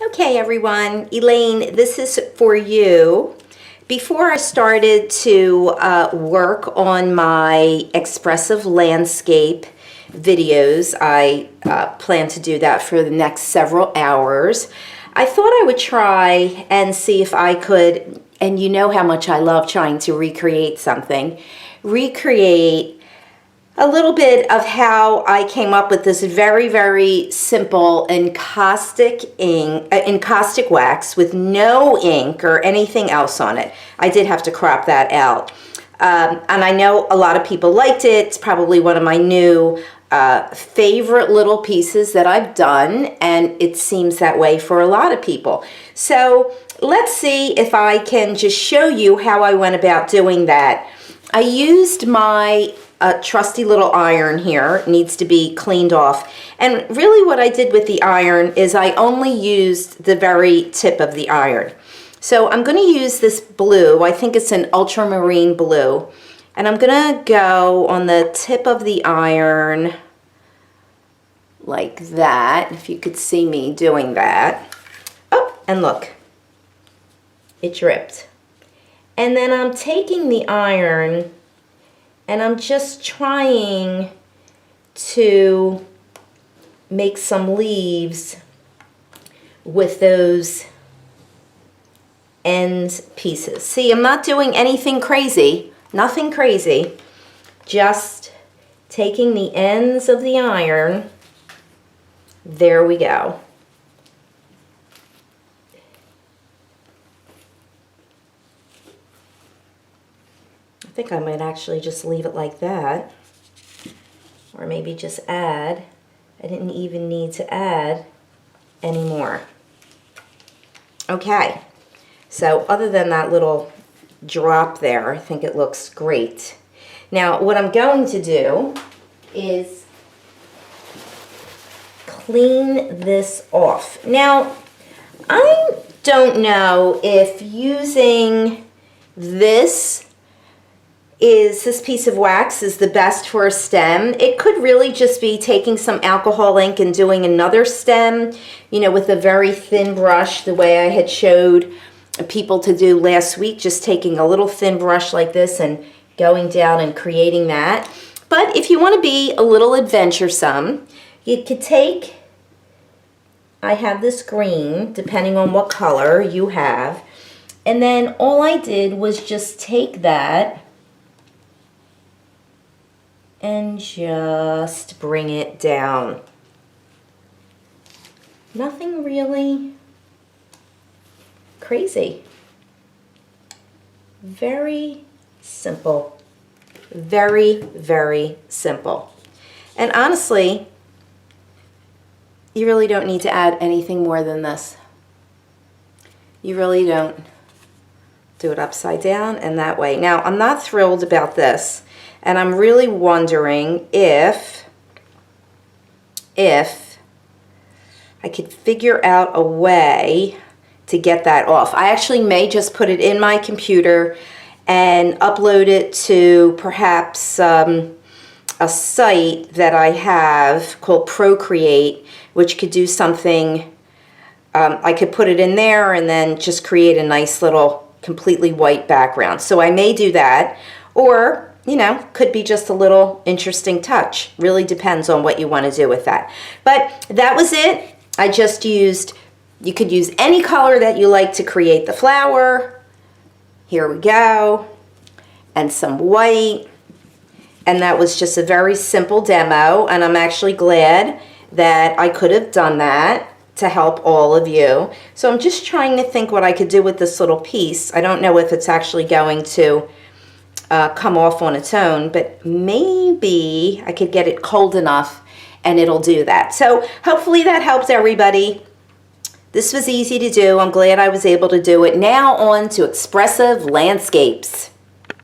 Okay, everyone, Elaine, this is for you. Before I started to work on my expressive landscape videos, I plan to do that for the next several hours. I thought I would try and see if I could, and you know how much I love trying to recreate something, recreate a little bit of how I came up with this very, very simple encaustic wax with no ink or anything else on it. I did have to crop that out. And I know a lot of people liked it. It's probably one of my new favorite little pieces that I've done, and it seems that way for a lot of people. So let's see if I can just show you how I went about doing that. I used my trusty little iron here. It needs to be cleaned off. And really what I did with the iron is I only used the very tip of the iron. So I'm going to use this blue. I think it's an ultramarine blue. And I'm going to go on the tip of the iron like that, if you could see me doing that. Oh, and look, it dripped. And then I'm taking the iron and I'm just trying to make some leaves with those end pieces. See, I'm not doing anything crazy, nothing crazy, just taking the ends of the iron. There we go. I think I might actually just leave it like that, or maybe just add. I didn't even need to add anymore. Okay, so other than that little drop there, I think it looks great. Now what I'm going to do is clean this off. Now I don't know if using this piece of wax is the best for a stem. It could really just be taking some alcohol ink and doing another stem, you know, with a very thin brush, the way I had showed people to do last week, just taking a little thin brush like this and going down and creating that. But if you want to be a little adventuresome, you could take, I have this green, depending on what color you have, and then all I did was just take that and just bring it down. Nothing really crazy. Very simple. Very, very simple. And honestly, you really don't need to add anything more than this. You really don't. Do it upside down and that way. Now, I'm not thrilled about this. And I'm really wondering if I could figure out a way to get that off. I actually may just put it in my computer and upload it to perhaps a site that I have called Procreate, which could do something. I could put it in there and then just create a nice little completely white background. So I may do that, or you know, could be just a little interesting touch. Really depends on what you want to do with that. But that was it. I just used, you could use any color that you like to create the flower. Here we go. And some white. And that was just a very simple demo. And I'm actually glad that I could have done that to help all of you. So I'm just trying to think what I could do with this little piece. I don't know if it's actually going to come off on its own, but maybe I could get it cold enough and it'll do that. So hopefully that helped everybody. This was easy to do. I'm glad I was able to do it. Now on to expressive landscapes.